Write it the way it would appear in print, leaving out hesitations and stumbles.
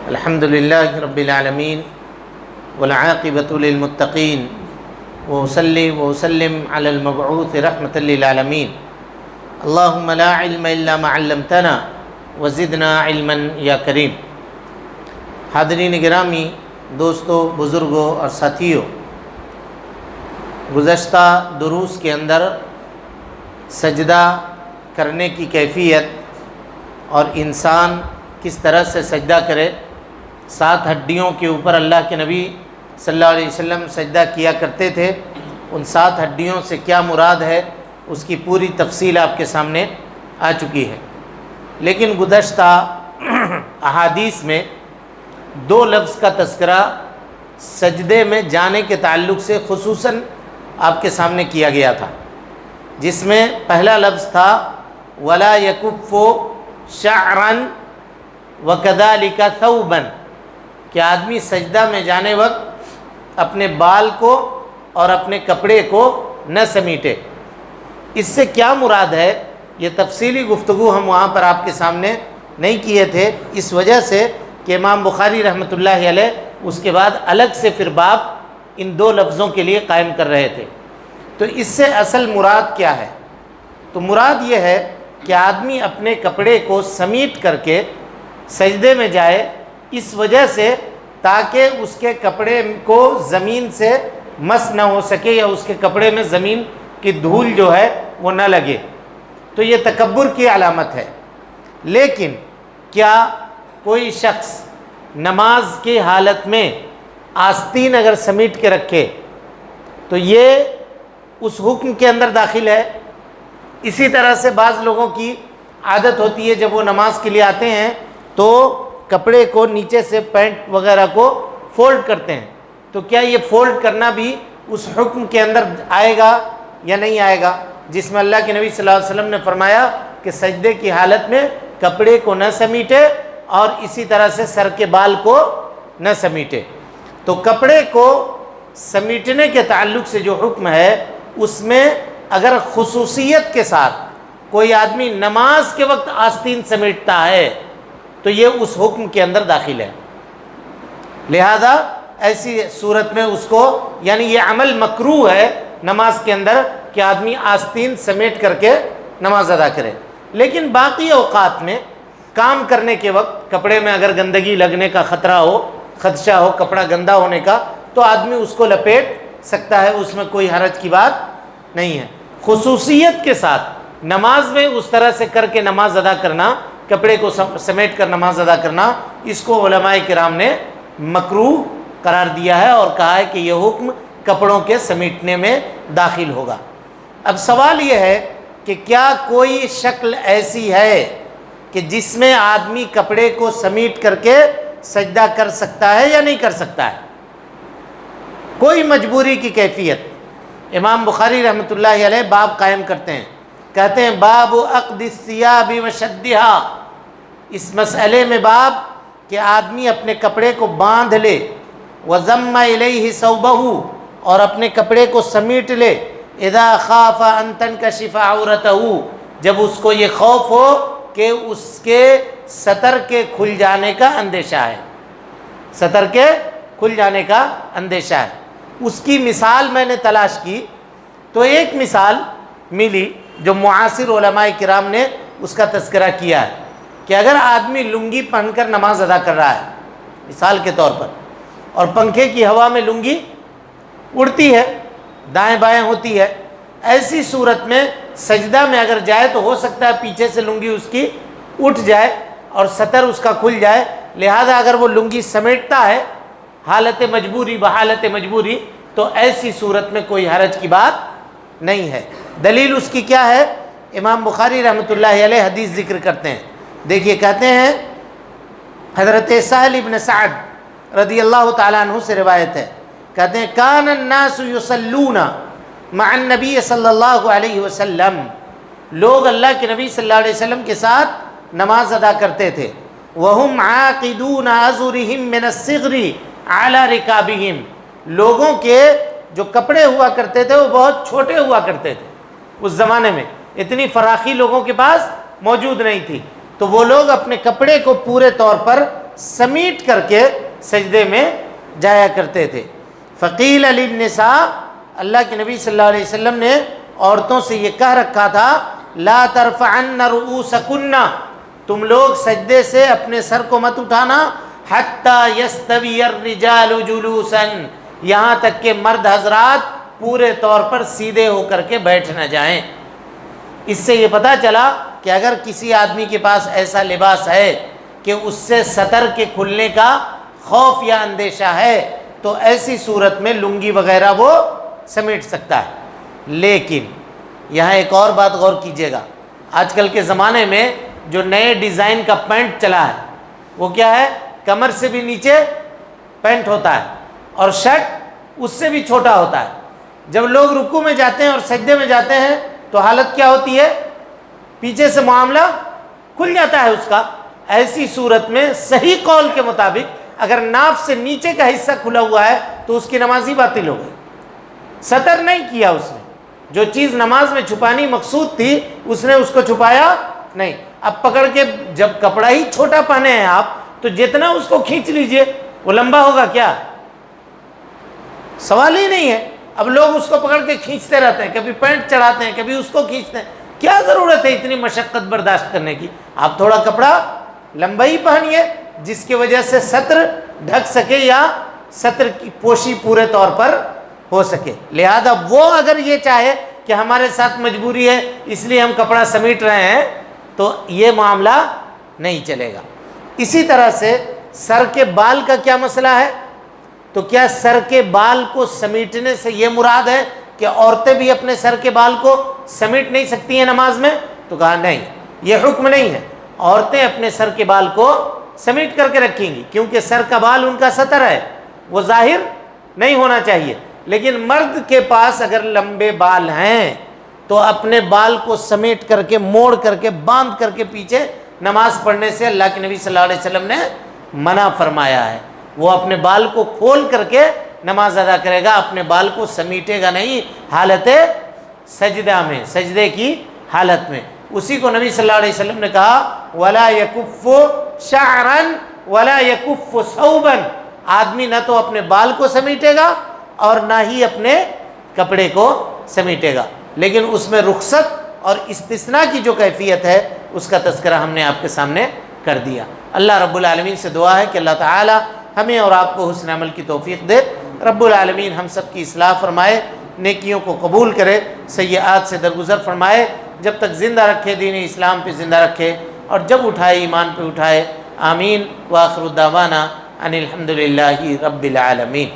الحمد للہ رب العالمین والعاقبۃ للمتقین وصلی وسلم علی المبعوث رحمۃ للعالمین اللہم لا علم الا ما علمتنا وزدنا علما یا کریم۔ حاضرین گرامی، دوستو، بزرگوں اور ساتھیوں، گزشتہ دروس کے اندر سجدہ کرنے کی کیفیت اور انسان کس طرح سے سجدہ کرے، 7 ہڈیوں کے اوپر اللہ کے نبی صلی اللہ علیہ وسلم سجدہ کیا کرتے تھے، ان 7 ہڈیوں سے کیا مراد ہے اس کی پوری تفصیل آپ کے سامنے آ چکی ہے۔ لیکن گزشتہ احادیث میں 2 لفظ کا تذکرہ سجدے میں جانے کے تعلق سے خصوصاً آپ کے سامنے کیا گیا تھا، جس میں پہلا لفظ تھا وَلَا يَكُفُّ شَعْرًا وَكَذَلِكَ ثَوْبًا، کہ آدمی سجدہ میں جانے وقت اپنے بال کو اور اپنے کپڑے کو نہ سمیٹے۔ اس سے کیا مراد ہے، یہ تفصیلی گفتگو ہم وہاں پر آپ کے سامنے نہیں کیے تھے، اس وجہ سے کہ امام بخاری رحمۃ اللہ علیہ اس کے بعد الگ سے پھر باب ان 2 لفظوں کے لیے قائم کر رہے تھے۔ تو اس سے اصل مراد کیا ہے؟ تو مراد یہ ہے کہ آدمی اپنے کپڑے کو سمیٹ کر کے سجدے میں جائے، اس وجہ سے تاکہ اس کے کپڑے کو زمین سے مس نہ ہو سکے یا اس کے کپڑے میں زمین کی دھول جو ہے وہ نہ لگے، تو یہ تکبر کی علامت ہے۔ لیکن کیا کوئی شخص نماز کی حالت میں آستین اگر سمیٹ کے رکھے تو یہ اس حکم کے اندر داخل ہے؟ اسی طرح سے بعض لوگوں کی عادت ہوتی ہے جب وہ نماز کے لیے آتے ہیں تو کپڑے کو نیچے سے پینٹ وغیرہ کو فولڈ کرتے ہیں، تو کیا یہ فولڈ کرنا بھی اس حکم کے اندر آئے گا یا نہیں آئے گا، جس میں اللہ کے نبی صلی اللہ علیہ وسلم نے فرمایا کہ سجدے کی حالت میں کپڑے کو نہ سمیٹے اور اسی طرح سے سر کے بال کو نہ سمیٹے۔ تو کپڑے کو سمیٹنے کے تعلق سے جو حکم ہے اس میں اگر خصوصیت کے ساتھ کوئی آدمی نماز کے وقت آستین سمیٹتا ہے تو یہ اس حکم کے اندر داخل ہے، لہذا ایسی صورت میں اس کو یعنی یہ عمل مکروہ ہے نماز کے اندر کہ آدمی آستین سمیٹ کر کے نماز ادا کرے۔ لیکن باقی اوقات میں کام کرنے کے وقت کپڑے میں اگر گندگی لگنے کا خطرہ ہو، خدشہ ہو کپڑا گندا ہونے کا، تو آدمی اس کو لپیٹ سکتا ہے، اس میں کوئی حرج کی بات نہیں ہے۔ خصوصیت کے ساتھ نماز میں اس طرح سے کر کے نماز ادا کرنا، کپڑے کو سمیٹ کر نماز ادا کرنا، اس کو علماء کرام نے مکروہ قرار دیا ہے اور کہا ہے کہ یہ حکم کپڑوں کے سمیٹنے میں داخل ہوگا۔ اب سوال یہ ہے کہ کیا کوئی شکل ایسی ہے کہ جس میں آدمی کپڑے کو سمیٹ کر کے سجدہ کر سکتا ہے یا نہیں کر سکتا ہے؟ کوئی مجبوری کی کیفیت؟ امام بخاری رحمۃ اللہ علیہ باب قائم کرتے ہیں، کہتے ہیں باب عقد الثياب وشدها، اس مسئلے میں باب کہ آدمی اپنے کپڑے کو باندھ لے، وضم الیہ ثوبہ، اور اپنے کپڑے کو سمیٹ لے، اذا خاف ان تنکشف عورتہ، جب اس کو یہ خوف ہو کہ اس کے سطر کے کھل جانے کا اندیشہ ہے، سطر کے کھل جانے کا اندیشہ ہے۔ اس کی مثال میں نے تلاش کی تو ایک مثال ملی جو معاصر علماء کرام نے اس کا تذکرہ کیا ہے کہ اگر آدمی لنگی پہن کر نماز ادا کر رہا ہے مثال کے طور پر، اور پنکھے کی ہوا میں لنگی اڑتی ہے، دائیں بائیں ہوتی ہے، ایسی صورت میں سجدہ میں اگر جائے تو ہو سکتا ہے پیچھے سے لنگی اس کی اٹھ جائے اور سطر اس کا کھل جائے، لہذا اگر وہ لنگی سمیٹتا ہے حالت مجبوری بحالت مجبوری تو ایسی صورت میں کوئی حرج کی بات نہیں ہے۔ دلیل اس کی کیا ہے؟ امام بخاری رحمۃ اللہ علیہ حدیث ذکر کرتے ہیں، دیکھیے کہتے ہیں حضرت سہل ابن سعد رضی اللہ تعالیٰ عنہ سے روایت ہے، کہتے ہیں کان الناس یصلون مع النبی صلی اللہ علیہ وسلم، لوگ اللہ کے نبی صلی اللہ علیہ وسلم کے ساتھ نماز ادا کرتے تھے، وہم عاقدون ازرہم من الصغر علی رکابہم، لوگوں کے جو کپڑے ہوا کرتے تھے وہ بہت چھوٹے ہوا کرتے تھے، اس زمانے میں اتنی فراخی لوگوں کے پاس موجود نہیں تھی، تو وہ لوگ اپنے کپڑے کو پورے طور پر سمیٹ کر کے سجدے میں جایا کرتے تھے۔ فقیل للنساء، اللہ کے نبی صلی اللہ علیہ وسلم نے عورتوں سے یہ کہہ رکھا تھا، لا ترفعن رؤوسکن، تم لوگ سجدے سے اپنے سر کو مت اٹھانا، حتی یستوی الرجال جلوسا، یہاں تک کہ مرد حضرات پورے طور پر سیدھے ہو کر کے بیٹھ نہ جائیں۔ اس سے یہ پتہ چلا کہ اگر کسی آدمی کے پاس ایسا لباس ہے کہ اس سے سطر کے کھلنے کا خوف یا اندیشہ ہے تو ایسی صورت میں لنگی وغیرہ وہ سمیٹ سکتا ہے۔ لیکن یہاں ایک اور بات غور کیجیے گا، آج کل کے زمانے میں جو نئے ڈیزائن کا پینٹ چلا ہے وہ کیا ہے، کمر سے بھی نیچے پینٹ ہوتا ہے اور شرٹ اس سے بھی چھوٹا ہوتا ہے۔ جب لوگ رکوع میں جاتے ہیں اور سجدے میں جاتے ہیں تو حالت کیا ہوتی ہے، پیچھے سے معاملہ کھل جاتا ہے اس کا۔ ایسی صورت میں صحیح قول کے مطابق اگر ناف سے نیچے کا حصہ کھلا ہوا ہے تو اس کی نماز ہی باطل ہو گئی، سطر نہیں کیا اس نے، جو چیز نماز میں چھپانی مقصود تھی اس نے اس کو چھپایا نہیں۔ اب پکڑ کے جب کپڑا ہی چھوٹا پہنے ہیں آپ تو جتنا اس کو کھینچ لیجئے وہ لمبا ہوگا کیا، سوال ہی نہیں ہے۔ اب لوگ اس کو پکڑ کے کھینچتے رہتے ہیں، کبھی پینٹ چڑھاتے ہیں کبھی اس کو کھینچتے ہیں، کیا ضرورت ہے اتنی مشقت برداشت کرنے کی؟ آپ تھوڑا کپڑا لمبا ہی پہنیے جس کی وجہ سے سطر ڈھک سکے یا سطر کی پوشی پورے طور پر ہو سکے۔ لہذا وہ اگر یہ چاہے کہ ہمارے ساتھ مجبوری ہے اس لیے ہم کپڑا سمیٹ رہے ہیں تو یہ معاملہ نہیں چلے گا۔ اسی طرح سے سر کے بال کا کیا مسئلہ ہے؟ تو کیا سر کے بال کو سمیٹنے سے یہ مراد ہے کہ عورتیں بھی اپنے سر کے بال کو سمیٹ نہیں سکتی ہیں نماز میں؟ تو کہا نہیں، یہ حکم نہیں ہے، عورتیں اپنے سر کے بال کو سمیٹ کر کے رکھیں گی کیونکہ سر کا بال ان کا سطر ہے، وہ ظاہر نہیں ہونا چاہیے۔ لیکن مرد کے پاس اگر لمبے بال ہیں تو اپنے بال کو سمیٹ کر کے موڑ کر کے باندھ کر کے پیچھے نماز پڑھنے سے اللہ کے نبی صلی اللہ علیہ وسلم نے منع فرمایا ہے۔ وہ اپنے بال کو کھول کر کے نماز ادا کرے گا، اپنے بال کو سمیٹے گا نہیں حالت سجدہ میں، سجدے کی حالت میں۔ اسی کو نبی صلی اللہ علیہ وسلم نے کہا وَلَا يَكُفُّ شَعْرًا وَلَا يَكُفُّ ثَوْبًا، آدمی نہ تو اپنے بال کو سمیٹے گا اور نہ ہی اپنے کپڑے کو سمیٹے گا۔ لیکن اس میں رخصت اور استثناء کی جو کیفیت ہے اس کا تذکرہ ہم نے آپ کے سامنے کر دیا۔ اللہ رب العالمین سے دعا ہے کہ اللہ تعالی ہمیں اور آپ کو حسن عمل کی توفیق دے۔ رب العالمین ہم سب کی اصلاح فرمائے، نیکیوں کو قبول کرے، سیئات سے درگزر فرمائے، جب تک زندہ رکھے دین اسلام پہ زندہ رکھے اور جب اٹھائے ایمان پہ اٹھائے۔ آمین۔ وآخر دعوانا ان الحمد للہ رب العالمین۔